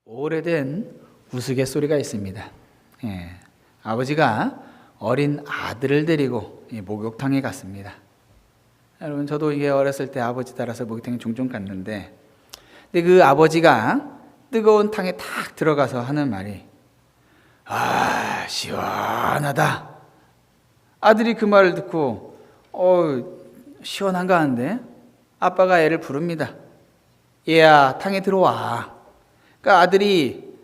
오래된 우스갯소리가 있습니다. 아버지가 어린 아들을 데리고 목욕탕에 갔습니다. 여러분, 저도 이게 어렸을 때 아버지 따라서 목욕탕에 종종 갔는데, 근데 그 아버지가 뜨거운 탕에 탁 들어가서 하는 말이 "아, 시원하다." 아들이 그 말을 듣고 시원한가 하는데 아빠가 애를 부릅니다. "얘야, 탕에 들어와." 그러니까 아들이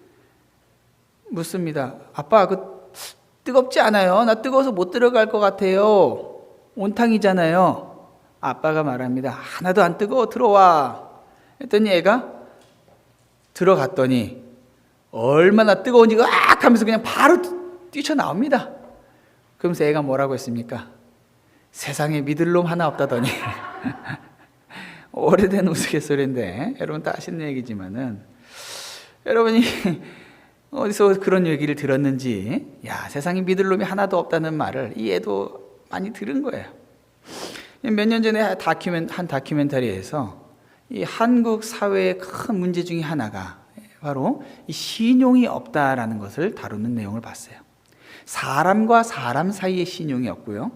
묻습니다. "아빠, 뜨겁지 않아요? 나 뜨거워서 못 들어갈 것 같아요. 온탕이잖아요." 아빠가 말합니다. "하나도 안 뜨거워, 들어와." 했더니 애가 들어갔더니 얼마나 뜨거운지 으악 하면서 그냥 바로 뛰쳐나옵니다. 그러면서 애가 뭐라고 했습니까? "세상에 믿을 놈 하나 없다더니." 오래된 우스갯소리인데 여러분 다 아시는 얘기지만은, 여러분이 어디서 그런 얘기를 들었는지, 세상에 믿을 놈이 하나도 없다는 말을 이 애도 많이 들은 거예요. 몇 년 전에 한 다큐멘터리에서 이 한국 사회의 큰 문제 중에 하나가 바로 이 신용이 없다라는 것을 다루는 내용을 봤어요. 사람과 사람 사이의 신용이 없고요,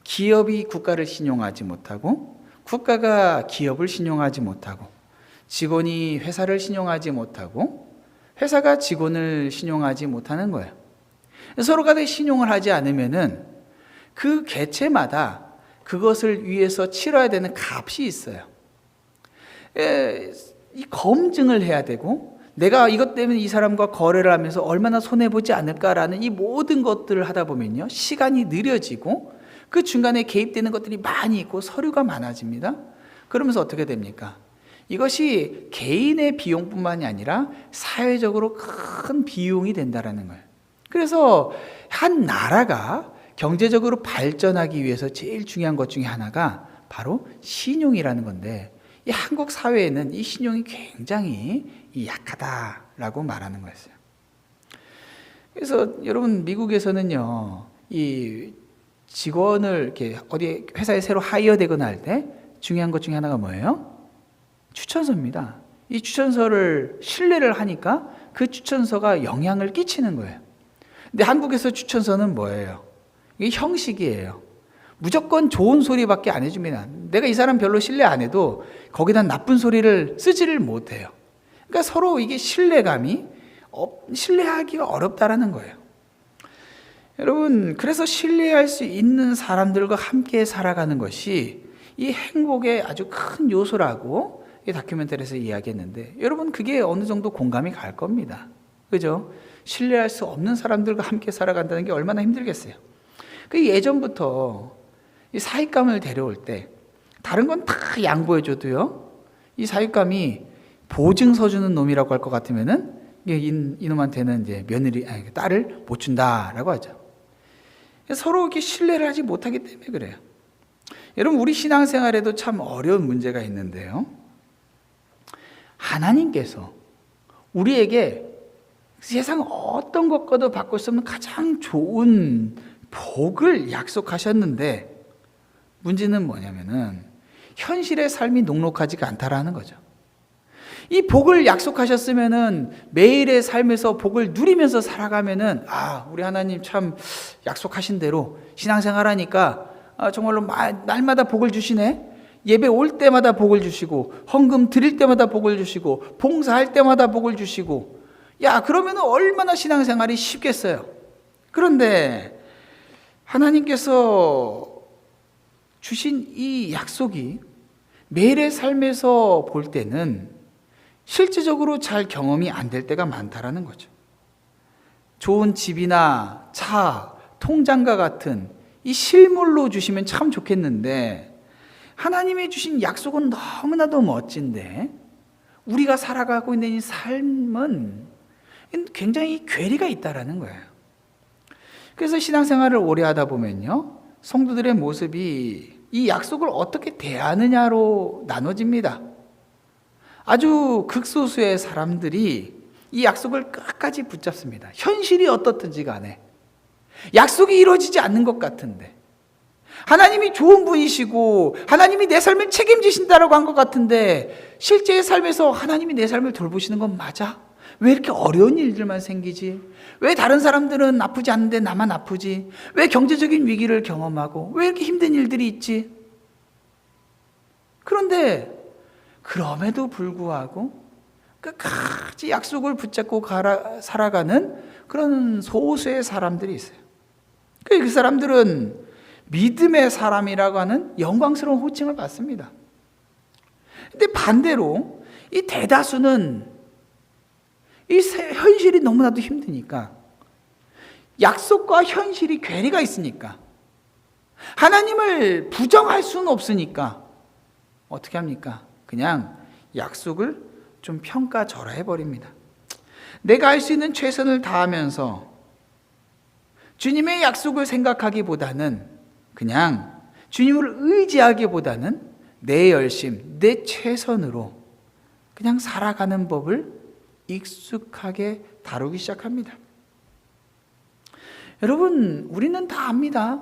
기업이 국가를 신용하지 못하고, 국가가 기업을 신용하지 못하고, 직원이 회사를 신용하지 못하고, 회사가 직원을 신용하지 못하는 거예요. 서로가 다 신용을 하지 않으면은 그 개체마다 그것을 위해서 치러야 되는 값이 있어요. 이 검증을 해야 되고, 내가 이것 때문에 이 사람과 거래를 하면서 얼마나 손해보지 않을까라는 이 모든 것들을 하다 보면요, 시간이 느려지고 그 중간에 개입되는 것들이 많이 있고 서류가 많아집니다. 그러면서 어떻게 됩니까? 이것이 개인의 비용뿐만이 아니라 사회적으로 큰 비용이 된다는 거예요. 그래서 한 나라가 경제적으로 발전하기 위해서 제일 중요한 것 중에 하나가 바로 신용이라는 건데, 이 한국 사회에는 이 신용이 굉장히 약하다라고 말하는 거였어요. 그래서 여러분, 미국에서는요, 이 직원을 이렇게 어디 회사에 새로 하이어되거나 할 때 중요한 것 중에 하나가 뭐예요? 추천서입니다. 이 추천서를 신뢰를 하니까 그 추천서가 영향을 끼치는 거예요. 근데 한국에서 추천서는 뭐예요? 이게 형식이에요. 무조건 좋은 소리밖에 안 해줍니다. 내가 이 사람 별로 신뢰 안 해도 거기다 나쁜 소리를 쓰지를 못해요. 그러니까 서로 이게 신뢰하기가 어렵다라는 거예요. 여러분, 그래서 신뢰할 수 있는 사람들과 함께 살아가는 것이 이 행복의 아주 큰 요소라고 이 다큐멘터리에서 이야기했는데, 여러분, 그게 어느 정도 공감이 갈 겁니다. 그죠? 신뢰할 수 없는 사람들과 함께 살아간다는 게 얼마나 힘들겠어요. 그 예전부터 이 사익감을 데려올 때 다른 건 다 양보해줘도요, 이 사익감이 보증서 주는 놈이라고 할 것 같으면은 이놈한테는 이제 딸을 못 준다라고 하죠. 서로 이렇게 신뢰를 하지 못하기 때문에 그래요. 여러분, 우리 신앙생활에도 참 어려운 문제가 있는데요, 하나님께서 우리에게 세상 어떤 것과도 바꿀 수 없는 가장 좋은 복을 약속하셨는데, 문제는 뭐냐면은 현실의 삶이 녹록하지가 않다라는 거죠. 이 복을 약속하셨으면은 매일의 삶에서 복을 누리면서 살아가면은, 우리 하나님 참 약속하신 대로 신앙생활하니까 정말로 날마다 복을 주시네. 예배 올 때마다 복을 주시고, 헌금 드릴 때마다 복을 주시고, 봉사할 때마다 복을 주시고, 그러면 얼마나 신앙생활이 쉽겠어요. 그런데 하나님께서 주신 이 약속이 매일의 삶에서 볼 때는 실제적으로 잘 경험이 안 될 때가 많다라는 거죠. 좋은 집이나 차, 통장과 같은 이 실물로 주시면 참 좋겠는데, 하나님이 주신 약속은 너무나도 멋진데 우리가 살아가고 있는 이 삶은 굉장히 괴리가 있다라는 거예요. 그래서 신앙생활을 오래 하다 보면요, 성도들의 모습이 이 약속을 어떻게 대하느냐로 나눠집니다. 아주 극소수의 사람들이 이 약속을 끝까지 붙잡습니다. 현실이 어떻든지 간에 약속이 이루어지지 않는 것 같은데, 하나님이 좋은 분이시고 하나님이 내 삶을 책임지신다라고 한 것 같은데, 실제의 삶에서 하나님이 내 삶을 돌보시는 건 맞아? 왜 이렇게 어려운 일들만 생기지? 왜 다른 사람들은 아프지 않는데 나만 아프지? 왜 경제적인 위기를 경험하고 왜 이렇게 힘든 일들이 있지? 그런데 그럼에도 불구하고 끝까지 약속을 붙잡고 살아가는 그런 소수의 사람들이 있어요. 그 사람들은 믿음의 사람이라고 하는 영광스러운 호칭을 받습니다. 근데 반대로 이 대다수는 이 현실이 너무나도 힘드니까, 약속과 현실이 괴리가 있으니까, 하나님을 부정할 수는 없으니까 어떻게 합니까? 그냥 약속을 좀 평가절하해버립니다. 내가 할 수 있는 최선을 다하면서 주님의 약속을 생각하기보다는, 그냥 주님을 의지하기보다는 내 열심, 내 최선으로 그냥 살아가는 법을 익숙하게 다루기 시작합니다. 여러분, 우리는 다 압니다.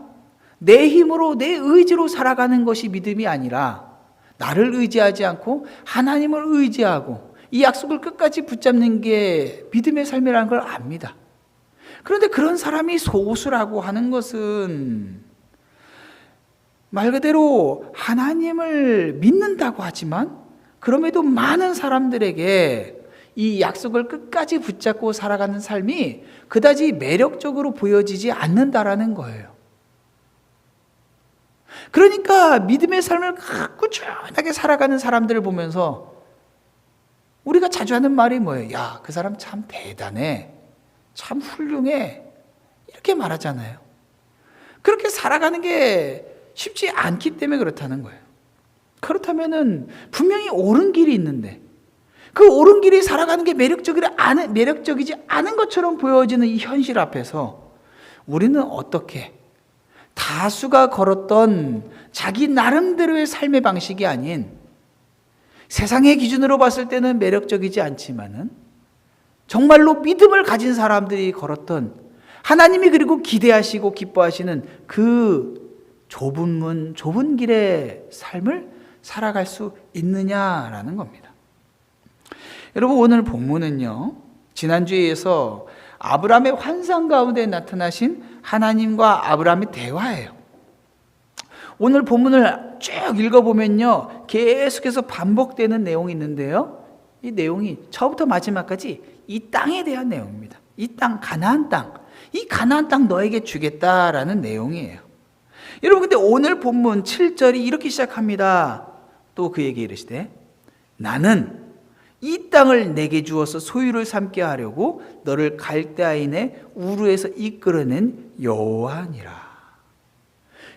내 힘으로, 내 의지로 살아가는 것이 믿음이 아니라 나를 의지하지 않고 하나님을 의지하고 이 약속을 끝까지 붙잡는 게 믿음의 삶이라는 걸 압니다. 그런데 그런 사람이 소수라고 하는 것은 말 그대로 하나님을 믿는다고 하지만 그럼에도 많은 사람들에게 이 약속을 끝까지 붙잡고 살아가는 삶이 그다지 매력적으로 보여지지 않는다라는 거예요. 그러니까 믿음의 삶을 꾸준하게 살아가는 사람들을 보면서 우리가 자주 하는 말이 뭐예요? 야, 그 사람 참 대단해, 참 훌륭해, 이렇게 말하잖아요. 그렇게 살아가는 게 쉽지 않기 때문에 그렇다는 거예요. 그렇다면은 분명히 옳은 길이 있는데 그 옳은 길이 살아가는 게 매력적이지 않은 것처럼 보여지는 이 현실 앞에서 우리는 어떻게 다수가 걸었던 자기 나름대로의 삶의 방식이 아닌, 세상의 기준으로 봤을 때는 매력적이지 않지만은 정말로 믿음을 가진 사람들이 걸었던, 하나님이 그리고 기대하시고 기뻐하시는 그 좁은 문, 좁은 길의 삶을 살아갈 수 있느냐라는 겁니다. 여러분, 오늘 본문은요, 지난주에서 아브라함의 환상 가운데 나타나신 하나님과 아브라함의 대화예요. 오늘 본문을 쭉 읽어보면요, 계속해서 반복되는 내용이 있는데요, 이 내용이 처음부터 마지막까지 이 땅에 대한 내용입니다. 이 땅, 가나안 땅, 이 가나안 땅 너에게 주겠다라는 내용이에요. 여러분, 근데 오늘 본문 7절이 이렇게 시작합니다. 또 그에게 이르시되 나는 이 땅을 내게 주어서 소유를 삼게 하려고 너를 갈대아인의 우르에서 이끌어낸 여호와니라.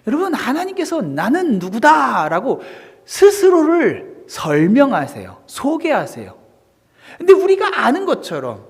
여러분, 하나님께서 나는 누구다라고 스스로를 설명하세요. 소개하세요. 근데 우리가 아는 것처럼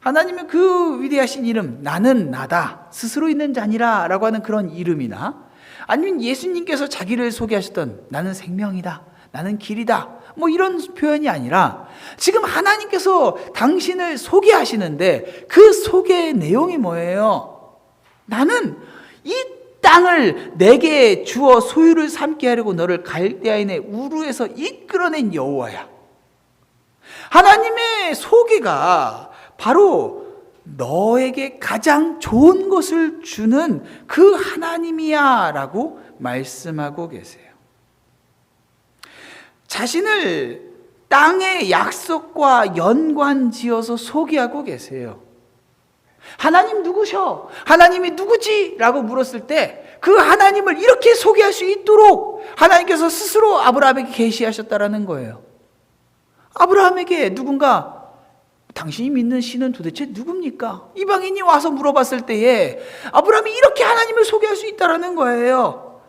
하나님은 그 위대하신 이름, 나는 나다, 스스로 있는 자니라 라고 하는 그런 이름이나, 아니면 예수님께서 자기를 소개하셨던 나는 생명이다, 나는 길이다, 뭐 이런 표현이 아니라 지금 하나님께서 당신을 소개하시는데 그 소개의 내용이 뭐예요? 나는 이 땅을 내게 주어 소유를 삼게 하려고 너를 갈대아인의 우르에서 이끌어낸 여호와야. 하나님의 소개가 바로 너에게 가장 좋은 것을 주는 그 하나님이야 라고 말씀하고 계세요. 자신을 땅의 약속과 연관지어서 소개하고 계세요. 하나님 누구셔? 하나님이 누구지? 라고 물었을 때 그 하나님을 이렇게 소개할 수 있도록 하나님께서 스스로 아브라함에게 계시하셨다라는 거예요. 아브라함에게 누군가 당신이 믿는 신은 도대체 누굽니까? 이방인이 와서 물어봤을 때에 아브라함이 이렇게 하나님을 소개할 수 있다라는 거예요.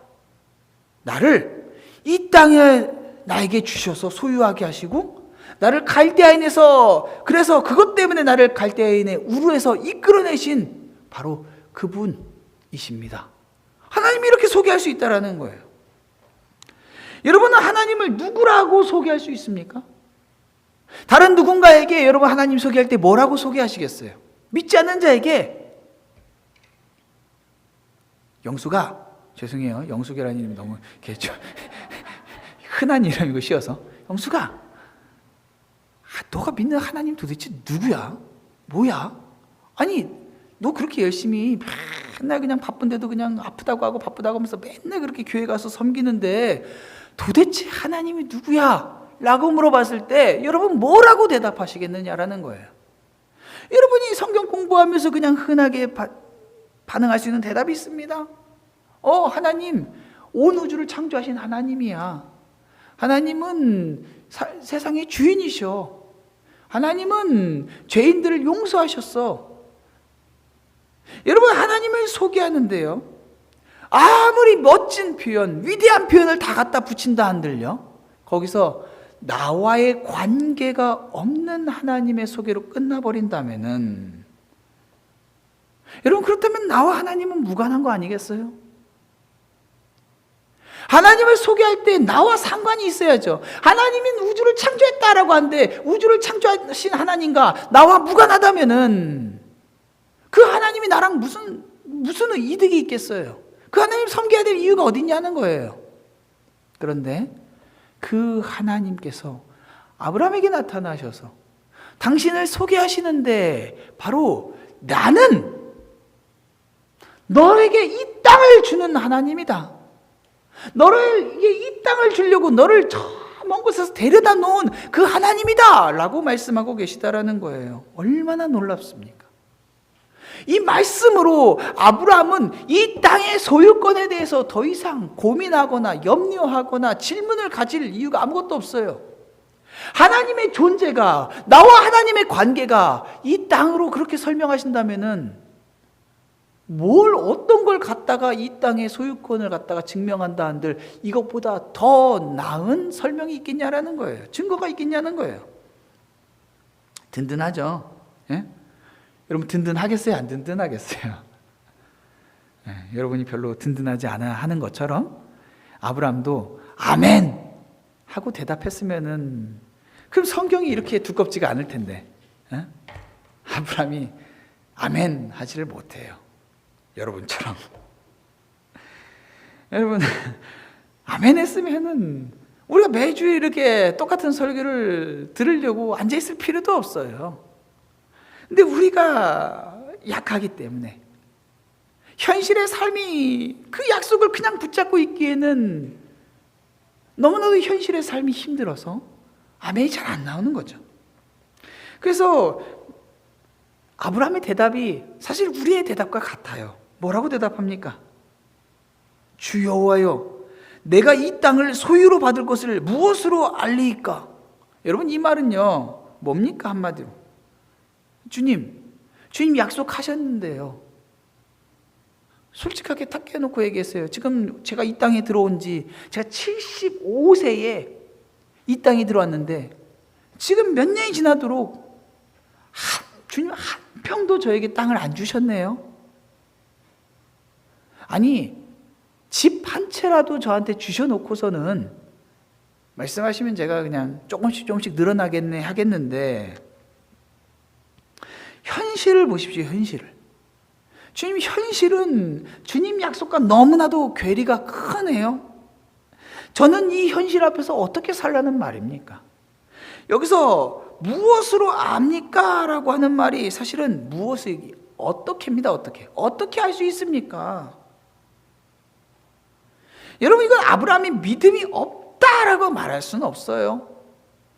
나를 이 땅에 나에게 주셔서 소유하게 하시고 나를 갈대아인에서, 그래서 그것 때문에 나를 갈대아인의 우르에서 이끌어내신 바로 그분이십니다. 하나님이 이렇게 소개할 수 있다라는 거예요. 여러분은 하나님을 누구라고 소개할 수 있습니까? 다른 누군가에게 여러분 하나님 소개할 때 뭐라고 소개하시겠어요? 믿지 않는 자에게 영수가, 죄송해요, 영수계라는 이름이 너무 흔한 이름이고 쉬워서, 영수가 너가 믿는 하나님 도대체 누구야? 뭐야? 아니, 너 그렇게 열심히 맨날 그냥 바쁜데도 그냥 아프다고 하고 바쁘다고 하면서 맨날 그렇게 교회 가서 섬기는데 도대체 하나님이 누구야? 라고 물어봤을 때 여러분 뭐라고 대답하시겠느냐라는 거예요. 여러분이 성경 공부하면서 그냥 흔하게 반응할 수 있는 대답이 있습니다. 하나님, 온 우주를 창조하신 하나님이야. 하나님은 세상의 주인이셔. 하나님은 죄인들을 용서하셨어. 여러분, 하나님을 소개하는데요, 아무리 멋진 표현, 위대한 표현을 다 갖다 붙인다 한들요, 거기서 나와의 관계가 없는 하나님의 소개로 끝나버린다면은, 여러분, 그렇다면 나와 하나님은 무관한 거 아니겠어요? 하나님을 소개할 때 나와 상관이 있어야죠. 하나님이 우주를 창조했다라고 하는데 우주를 창조하신 하나님과 나와 무관하다면은 그 하나님이 나랑 무슨 이득이 있겠어요? 그 하나님 섬겨야 될 이유가 어딨냐는 거예요. 그런데 그 하나님께서 아브라함에게 나타나셔서 당신을 소개하시는데 바로 나는 너에게 이 땅을 주는 하나님이다. 너를 이 땅을 주려고 너를 저 먼 곳에서 데려다 놓은 그 하나님이다 라고 말씀하고 계시다라는 거예요. 얼마나 놀랍습니까? 이 말씀으로 아브라함은 이 땅의 소유권에 대해서 더 이상 고민하거나 염려하거나 질문을 가질 이유가 아무것도 없어요. 하나님의 존재가, 나와 하나님의 관계가 이 땅으로 그렇게 설명하신다면은 어떤 걸 갖다가 이 땅의 소유권을 갖다가 증명한다 한들 이것보다 더 나은 설명이 있겠냐라는 거예요. 증거가 있겠냐는 거예요. 든든하죠? 예? 여러분 든든하겠어요? 안 든든하겠어요? 예, 여러분이 별로 든든하지 않아 하는 것처럼 아브라함도 아멘 하고 대답했으면은 그럼 성경이 이렇게 두껍지가 않을 텐데, 예? 아브라함이 아멘 하지를 못해요. 여러분처럼. 여러분, 아멘 했으면은 우리가 매주 이렇게 똑같은 설교를 들으려고 앉아있을 필요도 없어요. 근데 우리가 약하기 때문에 현실의 삶이 그 약속을 그냥 붙잡고 있기에는 너무나도 현실의 삶이 힘들어서 아멘이 잘 안 나오는 거죠. 그래서 아브라함의 대답이 사실 우리의 대답과 같아요. 뭐라고 대답합니까? 주 여호와여, 내가 이 땅을 소유로 받을 것을 무엇으로 알리이까? 여러분, 이 말은요 뭡니까? 한마디로 주님 약속하셨는데요, 솔직하게 탁 깨놓고 얘기했어요. 지금 제가 이 땅에 들어온 지 제가 75세에 이 땅에 들어왔는데 지금 몇 년이 지나도록 주님 한 평도 저에게 땅을 안 주셨네요. 아니, 집 한 채라도 저한테 주셔놓고서는 말씀하시면 제가 그냥 조금씩 늘어나겠네 하겠는데, 현실을 보십시오. 현실을. 주님, 현실은 주님 약속과 너무나도 괴리가 크네요. 저는 이 현실 앞에서 어떻게 살라는 말입니까? 여기서 무엇으로 압니까? 라고 하는 말이 사실은 어떻게입니다. 어떻게 할 수 있습니까? 여러분, 이건 아브라함이 믿음이 없다라고 말할 수는 없어요.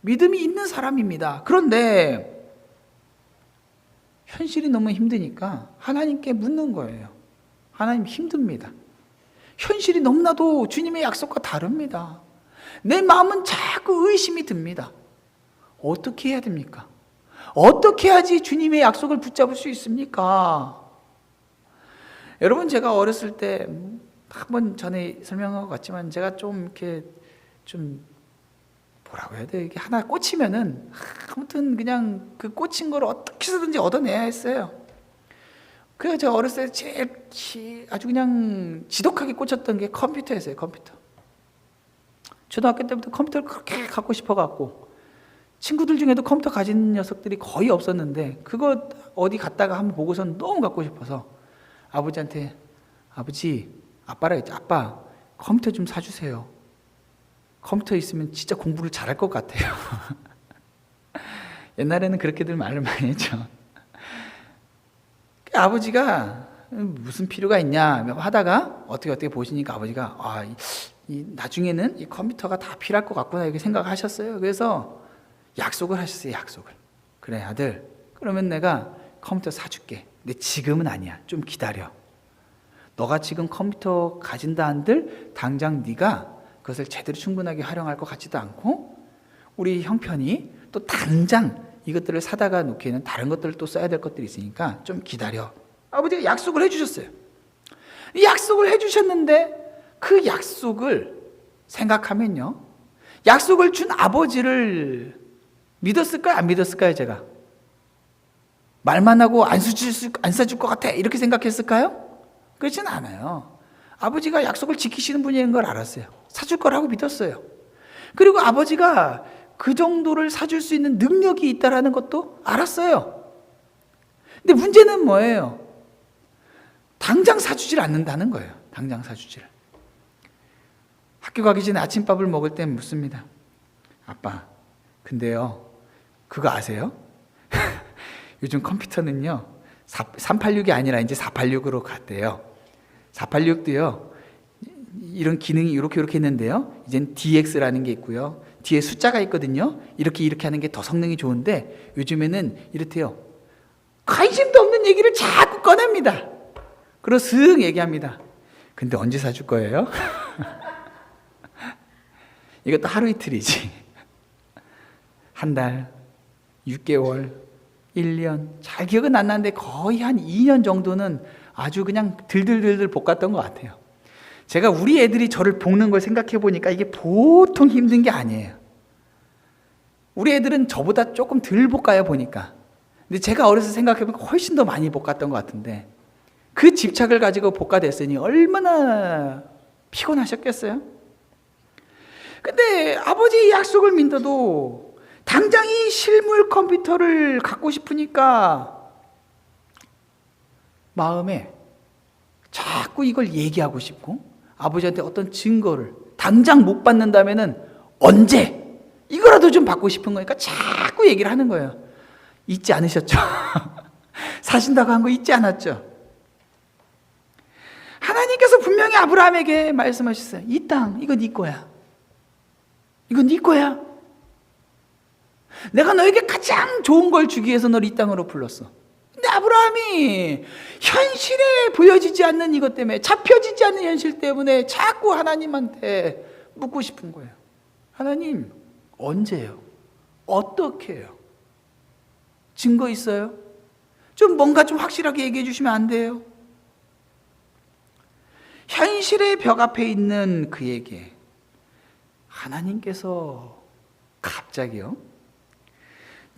믿음이 있는 사람입니다. 그런데 현실이 너무 힘드니까 하나님께 묻는 거예요. 하나님, 힘듭니다. 현실이 너무나도 주님의 약속과 다릅니다. 내 마음은 자꾸 의심이 듭니다. 어떻게 해야 됩니까? 어떻게 해야지 주님의 약속을 붙잡을 수 있습니까? 여러분, 제가 어렸을 때 한 번 전에 설명한 것 같지만 제가 좀 이렇게 좀 뭐라고 해야 돼? 이게 하나 꽂히면은 아무튼 그냥 그 꽂힌 걸 어떻게 해서든지 얻어내야 했어요. 그래서 제가 어렸을 때 제일 아주 그냥 지독하게 꽂혔던 게 컴퓨터였어요. 컴퓨터. 초등학교 때부터 컴퓨터를 그렇게 갖고 싶어갖고 친구들 중에도 컴퓨터 가진 녀석들이 거의 없었는데 그거 어디 갔다가 한번 보고선 너무 갖고 싶어서 아버지한테, 아빠라 했죠. 아빠, 컴퓨터 좀 사주세요. 컴퓨터 있으면 진짜 공부를 잘할 것 같아요. 옛날에는 그렇게들 말을 많이 했죠. 아버지가 무슨 필요가 있냐 하다가 어떻게 보시니까 아버지가 나중에는 이 컴퓨터가 다 필요할 것 같구나 이렇게 생각하셨어요. 그래서 약속을 하셨어요. 약속을. 그래 아들, 그러면 내가 컴퓨터 사줄게. 근데 지금은 아니야. 좀 기다려. 너가 지금 컴퓨터 가진다 한들 당장 네가 그것을 제대로 충분하게 활용할 것 같지도 않고 우리 형편이 또 당장 이것들을 사다가 놓기에는 다른 것들을 또 써야 될 것들이 있으니까 좀 기다려. 아버지가 약속을 해주셨어요. 이 약속을 해주셨는데 그 약속을 생각하면요, 약속을 준 아버지를 믿었을까요? 안 믿었을까요? 제가 말만 하고 안 사줄 것 같아 이렇게 생각했을까요? 그렇진 않아요. 아버지가 약속을 지키시는 분인 걸 알았어요. 사줄 거라고 믿었어요. 그리고 아버지가 그 정도를 사줄 수 있는 능력이 있다는 것도 알았어요. 근데 문제는 뭐예요? 당장 사주질 않는다는 거예요. 당장 사주질. 학교 가기 전에 아침밥을 먹을 때 묻습니다. 아빠, 근데요, 그거 아세요? 요즘 컴퓨터는요, 386이 아니라 이제 486으로 갔대요. 486도요, 이런 기능이 이렇게 있는데요, 이젠 DX라는 게 있고요, 뒤에 숫자가 있거든요. 이렇게 하는 게 더 성능이 좋은데 요즘에는 이렇대요. 관심도 없는 얘기를 자꾸 꺼냅니다. 그리고 슥 얘기합니다. 근데 언제 사줄 거예요? 이것도 하루 이틀이지. 한 달, 6개월, 1년, 잘 기억은 안 나는데 거의 한 2년 정도는 아주 그냥 들들들들 볶았던 것 같아요. 제가 우리 애들이 저를 볶는 걸 생각해 보니까 이게 보통 힘든 게 아니에요. 우리 애들은 저보다 조금 덜 볶아요, 보니까. 근데 제가 어려서 생각해 보니까 훨씬 더 많이 볶았던 것 같은데 그 집착을 가지고 볶아댔으니 얼마나 피곤하셨겠어요? 근데 아버지의 약속을 믿어도 당장 이 실물 컴퓨터를 갖고 싶으니까 마음에 자꾸 이걸 얘기하고 싶고 아버지한테 어떤 증거를 당장 못 받는다면은 언제 이거라도 좀 받고 싶은 거니까 자꾸 얘기를 하는 거예요. 잊지 않으셨죠? 사신다고 한 거 잊지 않았죠? 하나님께서 분명히 아브라함에게 말씀하셨어요. 이 땅 이거 네 거야. 이거 네 거야. 내가 너에게 가장 좋은 걸 주기 위해서 너를 이 땅으로 불렀어. 근데 아브라함이 현실에 보여지지 않는 이것 때문에, 잡혀지지 않는 현실 때문에 자꾸 하나님한테 묻고 싶은 거예요. 하나님, 언제요? 어떻게 해요? 증거 있어요? 좀 뭔가 좀 확실하게 얘기해 주시면 안 돼요? 현실의 벽 앞에 있는 그에게 하나님께서 갑자기요,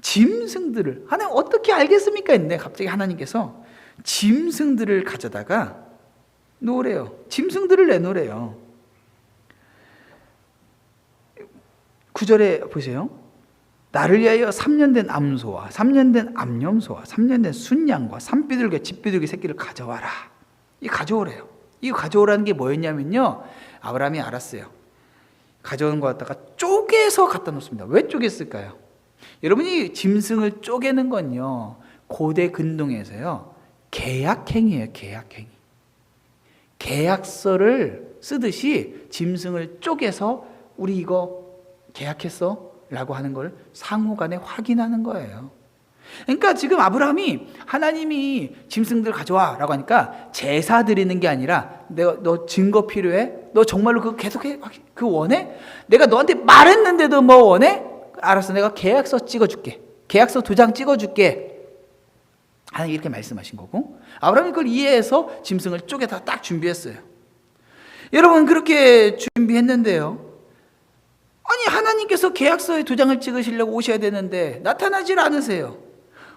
짐승들을, 하나님 어떻게 알겠습니까? 했는데 갑자기 하나님께서 짐승들을 가져다가 놓으래요. 짐승들을 내놓으래요. 9절에 보세요. 나를 위하여 3년 된 암소와 3년 된 암염소와 3년 된 순양과 산비둘기 집비둘기 새끼를 가져와라. 이 가져오래요. 이 가져오라는 게 뭐였냐면요, 아브라함이 알았어요. 가져온 거 갖다가 쪼개서 갖다 놓습니다. 왜 쪼갰을까요? 여러분이 짐승을 쪼개는 건요, 고대 근동에서요 계약행위예요. 계약행위. 계약서를 쓰듯이 짐승을 쪼개서 우리 이거 계약했어? 라고 하는 걸 상호간에 확인하는 거예요. 그러니까 지금 아브라함이 하나님이 짐승들 가져와 라고 하니까 제사 드리는 게 아니라 너 증거 필요해? 너 정말로 그거 계속해? 그거 원해? 내가 너한테 말했는데도 뭐 원해? 알았어, 내가 계약서 찍어줄게. 계약서 2장 찍어줄게. 하나님 이렇게 말씀하신 거고, 아브라함이 그걸 이해해서 짐승을 쪼개다 딱 준비했어요. 여러분 그렇게 준비했는데요, 아니 하나님께서 계약서에 2장을 찍으시려고 오셔야 되는데 나타나질 않으세요.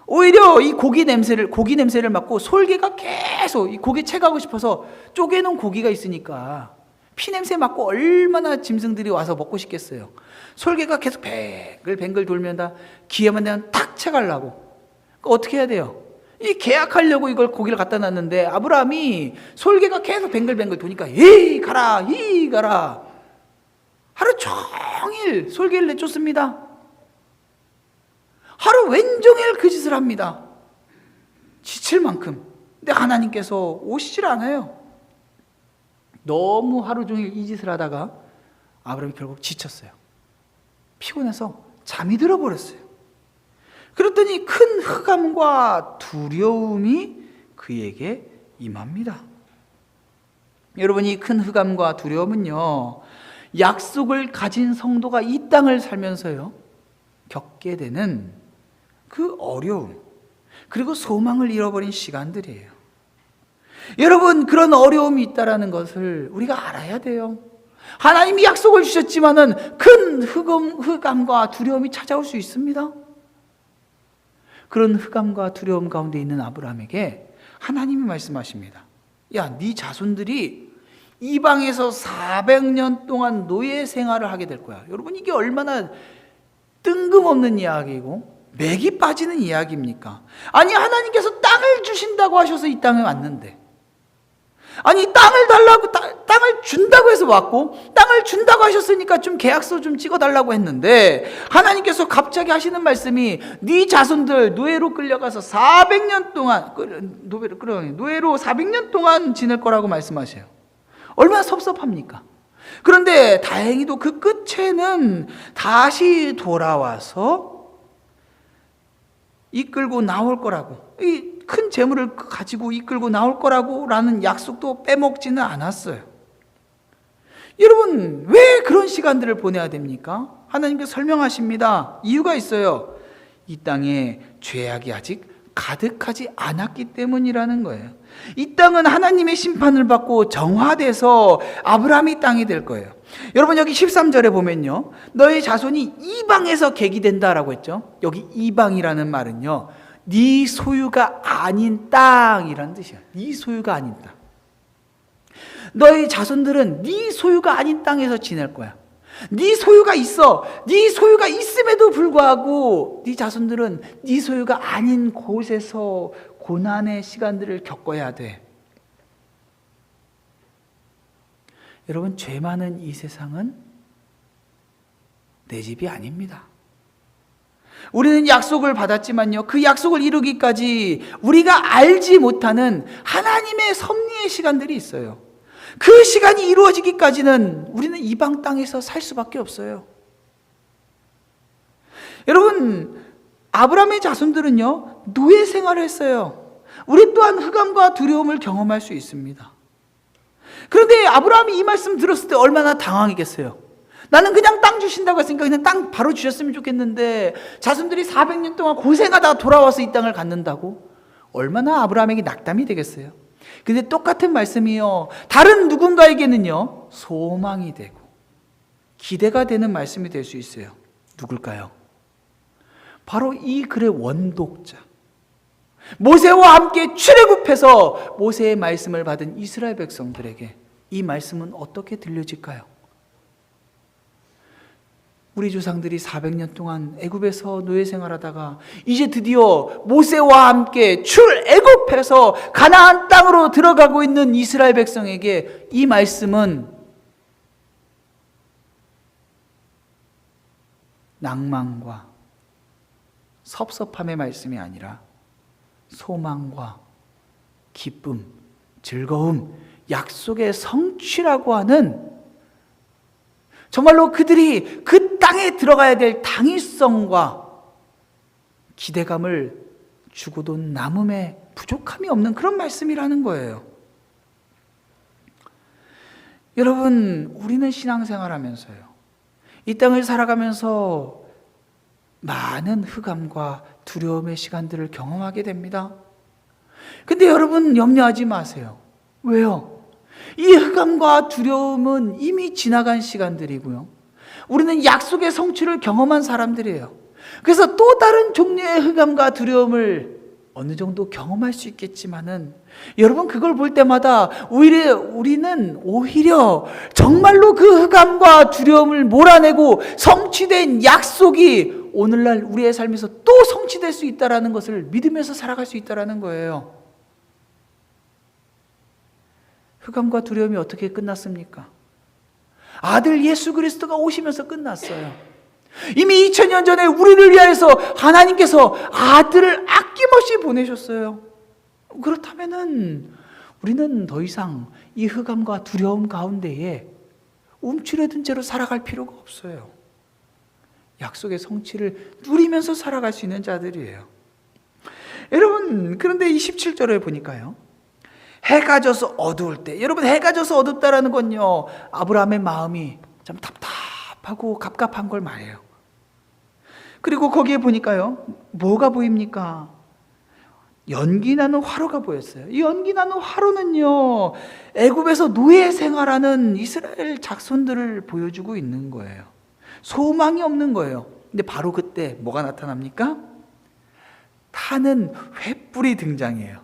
오히려 이 고기 냄새를 맡고 솔개가 계속 이 고기 채가고 싶어서 쪼개놓은 고기가 있으니까 피 냄새 맡고 얼마나 짐승들이 와서 먹고 싶겠어요. 솔개가 계속 뱅글뱅글 돌면다 기회만 되면 탁 채가려고. 어떻게 해야 돼요? 이 계약하려고 이걸 고기를 갖다 놨는데 아브라함이 솔개가 계속 뱅글뱅글 도니까 이 가라 하루 종일 솔개를 내쫓습니다. 하루 하루 왼종일 그 짓을 합니다. 지칠 만큼. 근데 하나님께서 오시질 않아요. 너무 하루 종일 이 짓을 하다가 아브라함이 결국 지쳤어요. 피곤해서 잠이 들어버렸어요. 그랬더니 큰 흑암과 두려움이 그에게 임합니다. 여러분, 이 큰 흑암과 두려움은요, 약속을 가진 성도가 이 땅을 살면서요 겪게 되는 그 어려움, 그리고 소망을 잃어버린 시간들이에요. 여러분, 그런 어려움이 있다는 것을 우리가 알아야 돼요. 하나님이 약속을 주셨지만은 큰 흑암과 두려움이 찾아올 수 있습니다. 그런 흑암과 두려움 가운데 있는 아브라함에게 하나님이 말씀하십니다. 야, 네 자손들이 이방에서 400년 동안 노예 생활을 하게 될 거야. 여러분, 이게 얼마나 뜬금없는 이야기고 맥이 빠지는 이야기입니까? 아니, 하나님께서 땅을 주신다고 하셔서 이 땅에 왔는데, 아니, 땅을 달라고, 땅을 준다고 해서 왔고, 땅을 준다고 하셨으니까 좀 계약서 좀 찍어달라고 했는데, 하나님께서 갑자기 하시는 말씀이 네 자손들 노예로 끌려가서 400년 동안, 노예로 400년 동안 지낼 거라고 말씀하세요. 얼마나 섭섭합니까? 그런데 다행히도 그 끝에는 다시 돌아와서 이끌고 나올 거라고, 이 큰 재물을 가지고 이끌고 나올 거라고 라는 약속도 빼먹지는 않았어요. 여러분, 왜 그런 시간들을 보내야 됩니까? 하나님께서 설명하십니다. 이유가 있어요. 이 땅에 죄악이 아직 가득하지 않았기 때문이라는 거예요. 이 땅은 하나님의 심판을 받고 정화돼서 아브라함이 땅이 될 거예요. 여러분, 여기 13절에 보면요, 너의 자손이 이방에서 객이된다라고 했죠. 여기 이방이라는 말은요, 네 소유가 아닌 땅이라는 뜻이야. 네 소유가 아닌 땅. 너의 자손들은 네 소유가 아닌 땅에서 지낼 거야. 네 소유가 있어. 네 소유가 있음에도 불구하고 네 자손들은 네 소유가 아닌 곳에서 고난의 시간들을 겪어야 돼. 여러분, 죄 많은 이 세상은 내 집이 아닙니다. 우리는 약속을 받았지만요, 그 약속을 이루기까지 우리가 알지 못하는 하나님의 섭리의 시간들이 있어요. 그 시간이 이루어지기까지는 우리는 이방 땅에서 살 수밖에 없어요. 여러분, 아브라함의 자손들은요, 노예 생활을 했어요. 우리 또한 흑암과 두려움을 경험할 수 있습니다. 그런데 아브라함이 이 말씀 들었을 때 얼마나 당황했겠어요. 나는 그냥 땅 주신다고 했으니까 그냥 땅 바로 주셨으면 좋겠는데 자손들이 400년 동안 고생하다가 돌아와서 이 땅을 갖는다고? 얼마나 아브라함에게 낙담이 되겠어요. 근데 똑같은 말씀이요, 다른 누군가에게는요 소망이 되고 기대가 되는 말씀이 될 수 있어요. 누굴까요? 바로 이 글의 원독자, 모세와 함께 출애굽해서 모세의 말씀을 받은 이스라엘 백성들에게 이 말씀은 어떻게 들려질까요? 우리 조상들이 400년 동안 애굽에서 노예 생활하다가 이제 드디어 모세와 함께 출애굽해서 가나안 땅으로 들어가고 있는 이스라엘 백성에게 이 말씀은 낭만과 섭섭함의 말씀이 아니라 소망과 기쁨, 즐거움, 약속의 성취라고 하는, 정말로 그들이 그 땅에 들어가야 될 당위성과 기대감을 주고도 남음에 부족함이 없는 그런 말씀이라는 거예요. 여러분, 우리는 신앙생활하면서요, 이 땅을 살아가면서 많은 흑암과 두려움의 시간들을 경험하게 됩니다. 근데 여러분, 염려하지 마세요. 왜요? 이 흑암과 두려움은 이미 지나간 시간들이고요, 우리는 약속의 성취를 경험한 사람들이에요. 그래서 또 다른 종류의 흑암과 두려움을 어느 정도 경험할 수 있겠지만은, 여러분, 그걸 볼 때마다 우리는 오히려 정말로 그 흑암과 두려움을 몰아내고 성취된 약속이 오늘날 우리의 삶에서 또 성취될 수 있다는 것을 믿으면서 살아갈 수 있다는 거예요. 흑암과 두려움이 어떻게 끝났습니까? 아들 예수 그리스도가 오시면서 끝났어요. 이미 2000년 전에 우리를 위하여서 하나님께서 아들을 아낌없이 보내셨어요. 그렇다면은 우리는 더 이상 이 흑암과 두려움 가운데에 움츠러든 채로 살아갈 필요가 없어요. 약속의 성취를 누리면서 살아갈 수 있는 자들이에요. 여러분, 그런데 이 17절에 보니까요, 해가 져서 어두울 때, 여러분, 해가 져서 어둡다라는 건요, 아브라함의 마음이 참 답답하고 갑갑한 걸 말해요. 그리고 거기에 보니까요, 뭐가 보입니까? 연기나는 화로가 보였어요. 이 연기나는 화로는요, 애굽에서 노예 생활하는 이스라엘 작손들을 보여주고 있는 거예요. 소망이 없는 거예요. 근데 바로 그때 뭐가 나타납니까? 타는 횃불이 등장해요.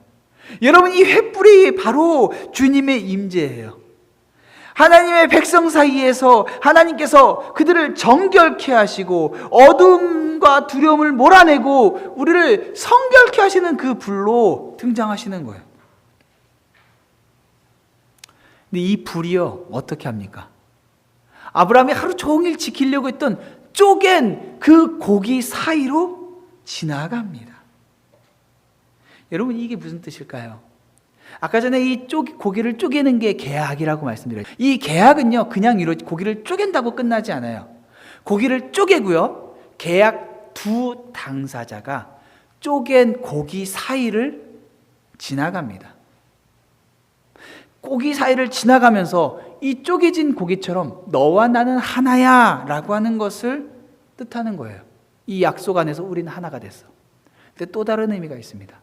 여러분, 이 횃불이 바로 주님의 임재예요. 하나님의 백성 사이에서 하나님께서 그들을 정결케 하시고 어둠과 두려움을 몰아내고 우리를 성결케 하시는 그 불로 등장하시는 거예요. 근데 이 불이요, 어떻게 합니까? 아브라함이 하루 종일 지키려고 했던 쪼갠 그 고기 사이로 지나갑니다. 여러분, 이게 무슨 뜻일까요? 아까 전에 이 고기를 쪼개는 게 계약이라고 말씀드렸죠. 이 계약은요, 그냥 고기를 쪼갠다고 끝나지 않아요. 고기를 쪼개고요, 계약 두 당사자가 쪼갠 고기 사이를 지나갑니다. 고기 사이를 지나가면서 이 쪼개진 고기처럼 너와 나는 하나야 라고 하는 것을 뜻하는 거예요. 이 약속 안에서 우리는 하나가 됐어. 근데 또 다른 의미가 있습니다.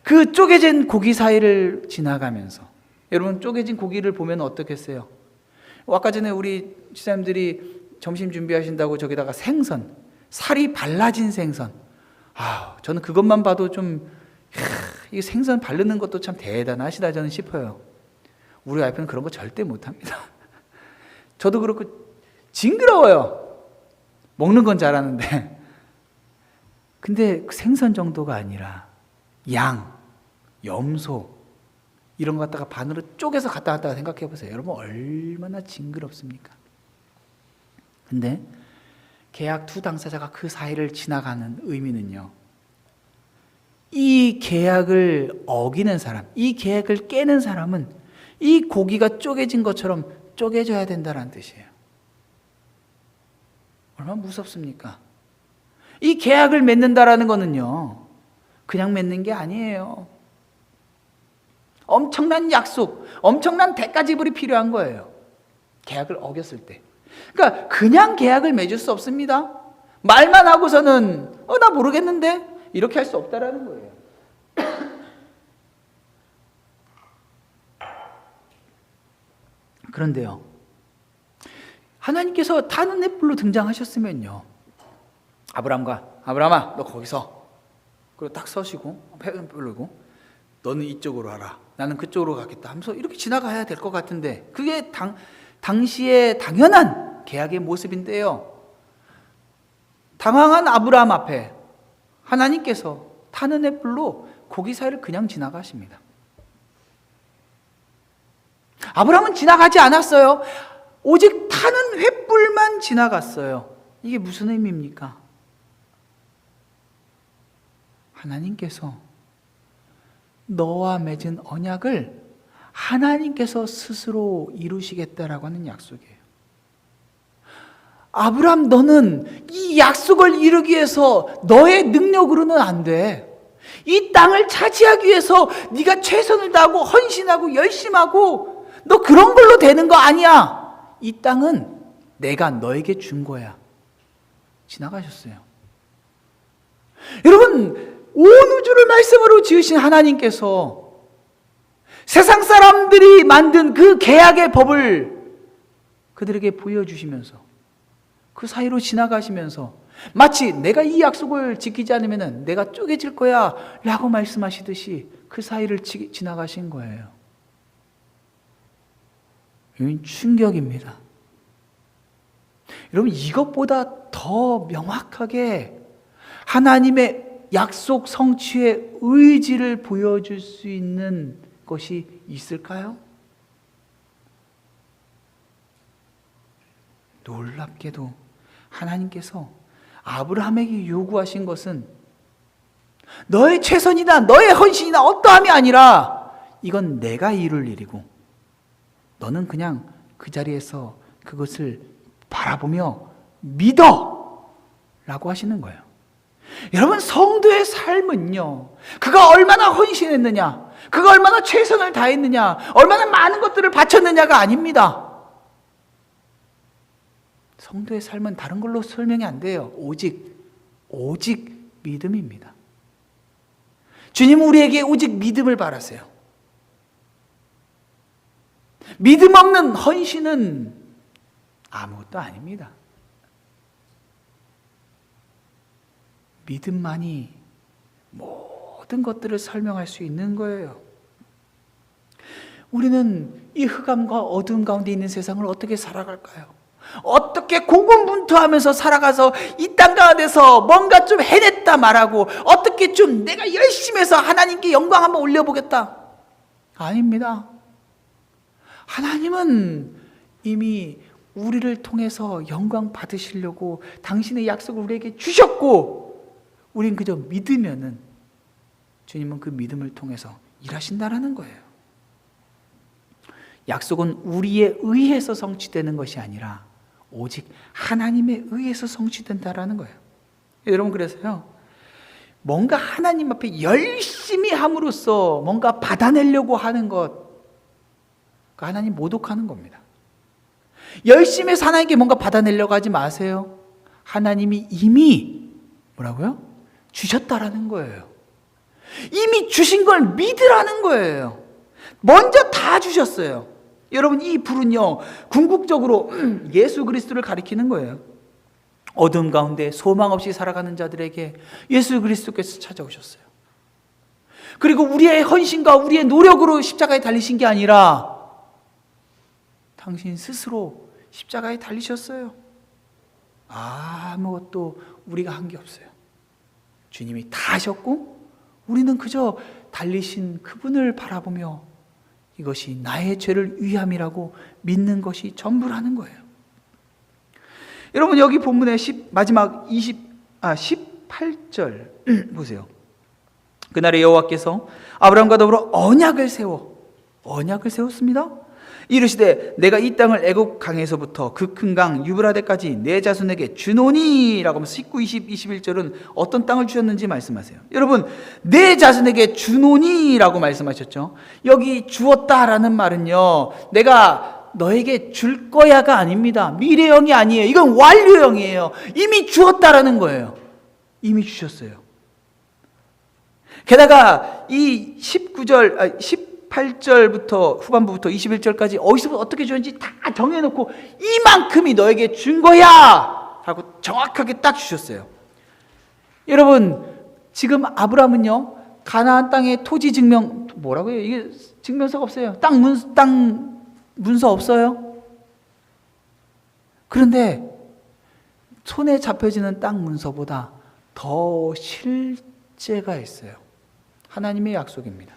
그 쪼개진 고기 사이를 지나가면서, 여러분, 쪼개진 고기를 보면 어떻겠어요? 아까 전에 우리 지사님들이 점심 준비하신다고 저기다가 생선, 살이 발라진 생선, 저는 그것만 봐도 좀, 이 생선 바르는 것도 참 대단하시다 저는 싶어요. 우리 와이프는 그런 거 절대 못합니다. 저도 그렇고 징그러워요. 먹는 건 잘하는데. 근데 생선 정도가 아니라 양, 염소 이런 거 갖다가 반으로 쪼개서 갖다 놨다가 생각해 보세요. 여러분, 얼마나 징그럽습니까? 근데 계약 두 당사자가 그 사이를 지나가는 의미는요, 이 계약을 어기는 사람, 이 계약을 깨는 사람은 이 고기가 쪼개진 것처럼 쪼개져야 된다는 뜻이에요. 얼마나 무섭습니까? 이 계약을 맺는다라는 거는요, 그냥 맺는 게 아니에요. 엄청난 약속, 엄청난 대가 지불이 필요한 거예요. 계약을 어겼을 때. 그러니까 그냥 계약을 맺을 수 없습니다. 말만 하고서는 나 모르겠는데 이렇게 할 수 없다라는 거예요. 그런데요, 하나님께서 타는 횃불로 등장하셨으면요, 아브라함아 너 거기서, 그리고 딱 서시고 횃불 너는 이쪽으로 와라, 나는 그쪽으로 가겠다 하면서 이렇게 지나가야 될 것 같은데, 그게 당시에 당연한 계약의 모습인데요, 당황한 아브라함 앞에 하나님께서 타는 횃불로 고기 사이를 그냥 지나가십니다. 아브라함은 지나가지 않았어요. 오직 타는 횃불만 지나갔어요. 이게 무슨 의미입니까? 하나님께서 너와 맺은 언약을 하나님께서 스스로 이루시겠다라고 하는 약속이에요. 아브라함, 너는 이 약속을 이루기 위해서 너의 능력으로는 안 돼. 이 땅을 차지하기 위해서 네가 최선을 다하고 헌신하고 열심하고 너 그런 걸로 되는 거 아니야. 이 땅은 내가 너에게 준 거야. 지나가셨어요. 여러분, 온 우주를 말씀으로 지으신 하나님께서 세상 사람들이 만든 그 계약의 법을 그들에게 보여주시면서 그 사이로 지나가시면서 마치 내가 이 약속을 지키지 않으면 내가 쪼개질 거야 라고 말씀하시듯이 그 사이를 지나가신 거예요. 이건 충격입니다. 여러분, 이것보다 더 명확하게 하나님의 약속 성취의 의지를 보여줄 수 있는 것이 있을까요? 놀랍게도 하나님께서 아브라함에게 요구하신 것은 너의 최선이나 너의 헌신이나 어떠함이 아니라 이건 내가 이룰 일이고 너는 그냥 그 자리에서 그것을 바라보며 믿어 라고 하시는 거예요. 여러분, 성도의 삶은요, 그가 얼마나 헌신했느냐, 그가 얼마나 최선을 다했느냐, 얼마나 많은 것들을 바쳤느냐가 아닙니다. 성도의 삶은 다른 걸로 설명이 안 돼요. 오직 믿음입니다. 주님은 우리에게 오직 믿음을 바라세요. 믿음 없는 헌신은 아무것도 아닙니다. 믿음만이 모든 것들을 설명할 수 있는 거예요. 우리는 이 흑암과 어두움 가운데 있는 세상을 어떻게 살아갈까요? 어떻게 고군분투하면서 살아가서 이 땅 가운데서 뭔가 좀 해냈다 말하고 어떻게 좀 내가 열심히 해서 하나님께 영광 한번 올려보겠다. 아닙니다. 하나님은 이미 우리를 통해서 영광 받으시려고 당신의 약속을 우리에게 주셨고 우린 그저 믿으면은 주님은 그 믿음을 통해서 일하신다라는 거예요. 약속은 우리에 의해서 성취되는 것이 아니라 오직 하나님에 의해서 성취된다라는 거예요. 여러분, 그래서요, 뭔가 하나님 앞에 열심히 함으로써 뭔가 받아내려고 하는 것, 하나님 모독하는 겁니다. 열심히 해서 하나님께 뭔가 받아내려고 하지 마세요. 하나님이 이미 뭐라고요? 주셨다라는 거예요. 이미 주신 걸 믿으라는 거예요. 먼저 다 주셨어요. 여러분, 이 불은요, 궁극적으로 예수 그리스도를 가리키는 거예요. 어둠 가운데 소망 없이 살아가는 자들에게 예수 그리스도께서 찾아오셨어요. 그리고 우리의 헌신과 우리의 노력으로 십자가에 달리신 게 아니라 당신 스스로 십자가에 달리셨어요. 아무것도 우리가 한 게 없어요. 주님이 다 하셨고 우리는 그저 달리신 그분을 바라보며 이것이 나의 죄를 위함이라고 믿는 것이 전부라는 거예요. 여러분, 여기 본문의 마지막 18절 보세요. 그날에 여호와께서 아브라함과 더불어 언약을 세웠습니다. 이르시되 내가 이 땅을 애굽 강에서부터 그 큰 강 유브라데까지 내 자손에게 주노니라고 하면서 19, 20, 21절은 어떤 땅을 주셨는지 말씀하세요. 여러분, 내 자손에게 주노니라고 말씀하셨죠. 여기 주었다라는 말은요, 내가 너에게 줄 거야가 아닙니다. 미래형이 아니에요. 이건 완료형이에요. 이미 주었다라는 거예요. 이미 주셨어요. 게다가 이 18절부터 후반부부터 21절까지 어디서부터 어떻게 주는지 다 정해놓고 이만큼이 너에게 준 거야 하고 정확하게 딱 주셨어요. 여러분, 지금 아브라함은요, 가나안 땅의 토지 증명, 뭐라고요? 이게 증명서가 없어요. 땅 문서 없어요. 그런데 손에 잡혀지는 땅 문서보다 더 실제가 있어요. 하나님의 약속입니다.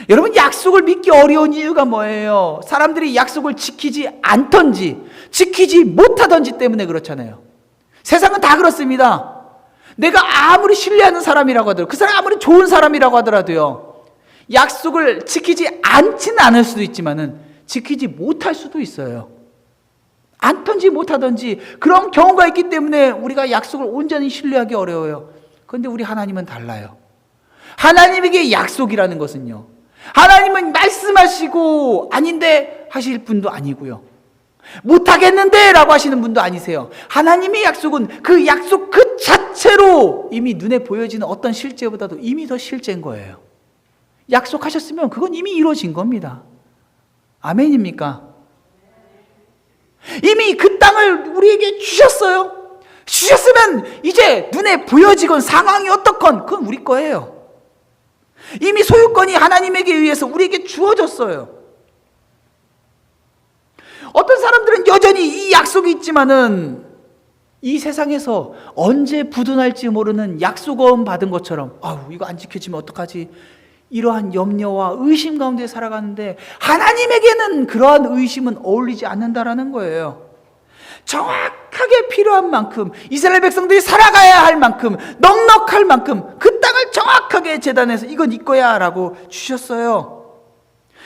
여러분, 약속을 믿기 어려운 이유가 뭐예요? 사람들이 약속을 지키지 않던지 지키지 못하던지 때문에 그렇잖아요. 세상은 다 그렇습니다. 내가 아무리 신뢰하는 사람이라고 하더라도, 그 사람이 아무리 좋은 사람이라고 하더라도요, 약속을 지키지 않지는 않을 수도 있지만은 지키지 못할 수도 있어요. 않던지 못하던지 그런 경우가 있기 때문에 우리가 약속을 온전히 신뢰하기 어려워요. 그런데 우리 하나님은 달라요. 하나님에게 약속이라는 것은요, 하나님은 말씀하시고 아닌데 하실 분도 아니고요, 못하겠는데 라고 하시는 분도 아니세요. 하나님의 약속은 그 약속 그 자체로 이미 눈에 보여지는 어떤 실제보다도 이미 더 실제인 거예요. 약속하셨으면 그건 이미 이루어진 겁니다. 아멘입니까? 이미 그 땅을 우리에게 주셨어요. 주셨으면 이제 눈에 보여지건 상황이 어떻건 그건 우리 거예요. 이미 소유권이 하나님에게 의해서 우리에게 주어졌어요. 어떤 사람들은 여전히 이 약속이 있지만은 이 세상에서 언제 부도날지 모르는 약속은 받은 것처럼, 이거 안 지켜지면 어떡하지? 이러한 염려와 의심 가운데 살아가는데 하나님에게는 그러한 의심은 어울리지 않는다라는 거예요. 정확한 정확하게 필요한 만큼, 이스라엘 백성들이 살아가야 할 만큼, 넉넉할 만큼 그 땅을 정확하게 제단해서 이건 네 거야 라고 주셨어요.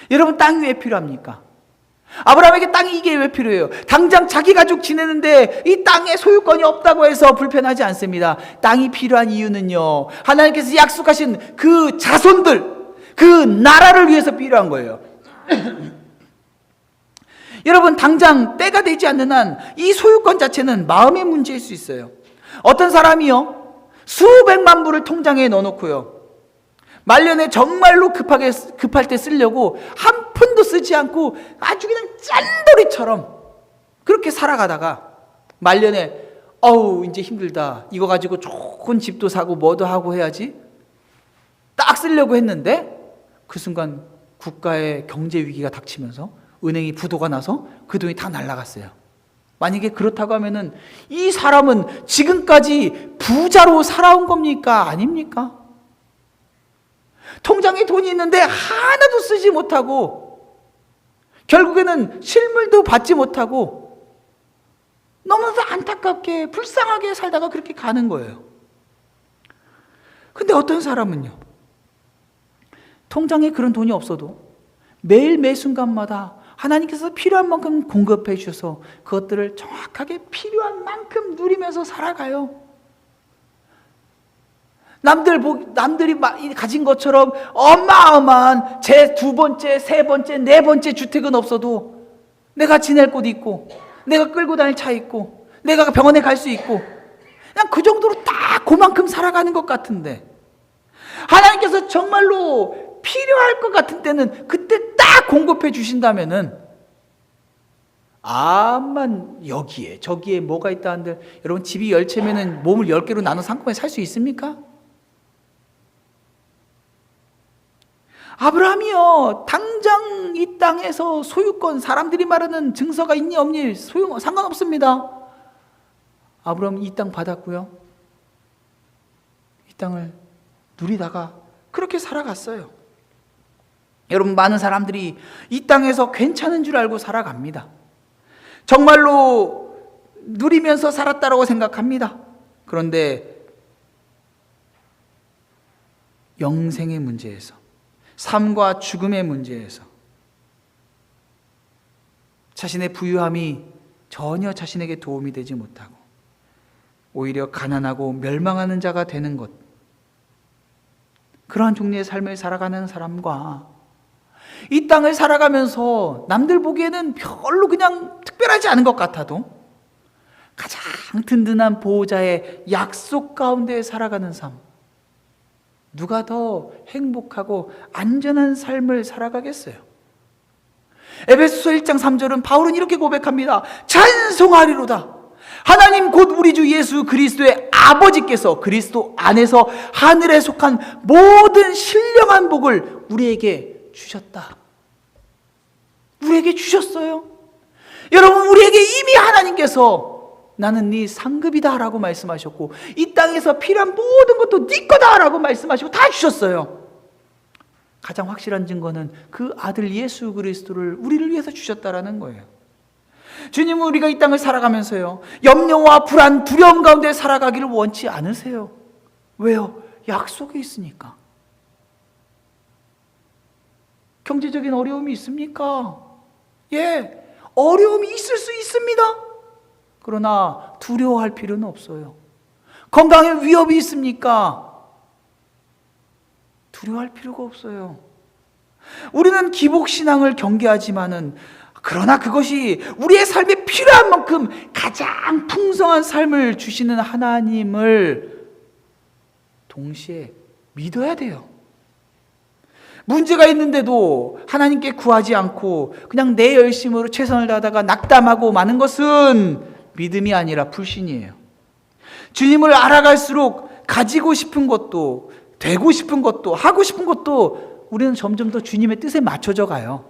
여러분, 땅이 왜 필요합니까? 아브라함에게 땅이 이게 왜 필요해요? 당장 자기 가족 지내는데 이 땅에 소유권이 없다고 해서 불편하지 않습니다. 땅이 필요한 이유는요, 하나님께서 약속하신 그 자손들, 그 나라를 위해서 필요한 거예요. 여러분, 당장 때가 되지 않는 한 이 소유권 자체는 마음의 문제일 수 있어요. 어떤 사람이요, 수백만 불을 통장에 넣어놓고요, 말년에 정말로 급할 때 쓰려고 한 푼도 쓰지 않고 아주 그냥 짠돌이처럼 그렇게 살아가다가 말년에 어우 이제 힘들다, 이거 가지고 좋은 집도 사고 뭐도 하고 해야지 딱 쓰려고 했는데 그 순간 국가의 경제 위기가 닥치면서 은행이 부도가 나서 그 돈이 다 날아갔어요. 만약에 그렇다고 하면은 이 사람은 지금까지 부자로 살아온 겁니까? 아닙니까? 통장에 돈이 있는데 하나도 쓰지 못하고 결국에는 실물도 받지 못하고 너무나도 안타깝게 불쌍하게 살다가 그렇게 가는 거예요. 근데 어떤 사람은요, 통장에 그런 돈이 없어도 매일 매 순간마다 하나님께서 필요한 만큼 공급해 주셔서 그것들을 정확하게 필요한 만큼 누리면서 살아가요. 남들이 가진 것처럼 어마어마한 제 두 번째, 세 번째, 네 번째 주택은 없어도 내가 지낼 곳 있고, 내가 끌고 다닐 차 있고, 내가 병원에 갈 수 있고, 그냥 그 정도로 딱 그만큼 살아가는 것 같은데, 하나님께서 정말로 필요할 것 같은 때는 그때 딱 공급해 주신다면은, 암만 여기에 저기에 뭐가 있다 한들, 여러분 집이 10채면은 몸을 10개로 나눠서 한꺼번에 살 수 있습니까? 아브라함이요, 당장 이 땅에서 소유권, 사람들이 말하는 증서가 있니 없니 상관없습니다. 아브라함은 이 땅 받았고요, 이 땅을 누리다가 그렇게 살아갔어요. 여러분, 많은 사람들이 이 땅에서 괜찮은 줄 알고 살아갑니다. 정말로 누리면서 살았다라고 생각합니다. 그런데 영생의 문제에서, 삶과 죽음의 문제에서 자신의 부유함이 전혀 자신에게 도움이 되지 못하고 오히려 가난하고 멸망하는 자가 되는 것, 그러한 종류의 삶을 살아가는 사람과 이 땅을 살아가면서 남들 보기에는 별로 그냥 특별하지 않은 것 같아도 가장 든든한 보호자의 약속 가운데 살아가는 삶, 누가 더 행복하고 안전한 삶을 살아가겠어요? 에베소서 1장 3절은 바울은 이렇게 고백합니다. 찬송하리로다, 하나님 곧 우리 주 예수 그리스도의 아버지께서 그리스도 안에서 하늘에 속한 모든 신령한 복을 우리에게 주셨다. 우리에게 주셨어요. 여러분, 우리에게 이미 하나님께서 나는 네 상급이다 라고 말씀하셨고, 이 땅에서 필요한 모든 것도 네 거다 라고 말씀하시고 다 주셨어요. 가장 확실한 증거는 그 아들 예수 그리스도를 우리를 위해서 주셨다라는 거예요. 주님은 우리가 이 땅을 살아가면서요, 염려와 불안, 두려움 가운데 살아가기를 원치 않으세요. 왜요? 약속이 있으니까. 경제적인 어려움이 있습니까? 예, 어려움이 있을 수 있습니다. 그러나 두려워할 필요는 없어요. 건강에 위협이 있습니까? 두려워할 필요가 없어요. 우리는 기복신앙을 경계하지만은, 그러나 그것이 우리의 삶에 필요한 만큼 가장 풍성한 삶을 주시는 하나님을 동시에 믿어야 돼요. 문제가 있는데도 하나님께 구하지 않고 그냥 내 열심으로 최선을 다하다가 낙담하고 마는 것은 믿음이 아니라 불신이에요. 주님을 알아갈수록 가지고 싶은 것도, 되고 싶은 것도, 하고 싶은 것도 우리는 점점 더 주님의 뜻에 맞춰져 가요.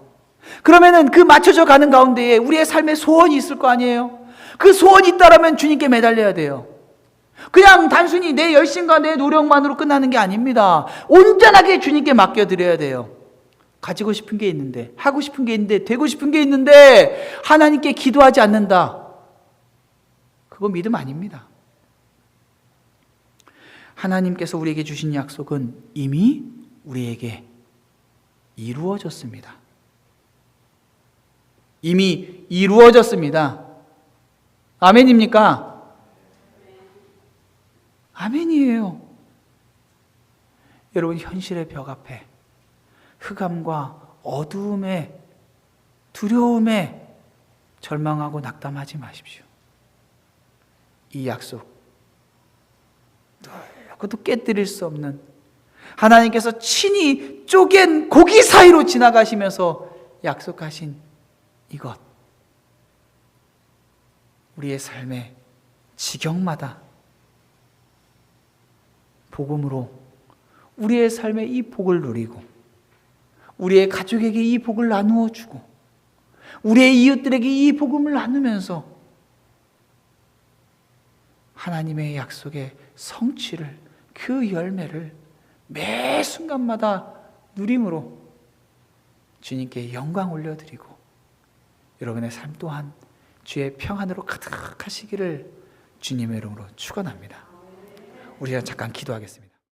그러면은 그 맞춰져 가는 가운데에 우리의 삶에 소원이 있을 거 아니에요? 그 소원이 있다라면 주님께 매달려야 돼요. 그냥 단순히 내 열심과 내 노력만으로 끝나는 게 아닙니다. 온전하게 주님께 맡겨드려야 돼요. 가지고 싶은 게 있는데, 하고 싶은 게 있는데, 되고 싶은 게 있는데 하나님께 기도하지 않는다, 그거 믿음 아닙니다. 하나님께서 우리에게 주신 약속은 이미 우리에게 이루어졌습니다. 이미 이루어졌습니다. 아멘입니까? 아멘이에요. 여러분, 현실의 벽 앞에 흑암과 어두움에 두려움에 절망하고 낙담하지 마십시오. 이 약속, 누구도 깨뜨릴 수 없는, 하나님께서 친히 쪼갠 고기 사이로 지나가시면서 약속하신 이것, 우리의 삶의 지경마다 복음으로 우리의 삶의 이 복을 누리고, 우리의 가족에게 이 복을 나누어 주고, 우리의 이웃들에게 이 복음을 나누면서 하나님의 약속의 성취를, 그 열매를 매 순간마다 누림으로 주님께 영광 올려드리고, 여러분의 삶 또한 주의 평안으로 가득하시기를 주님의 이름으로 축원합니다. 우리가 잠깐 기도하겠습니다.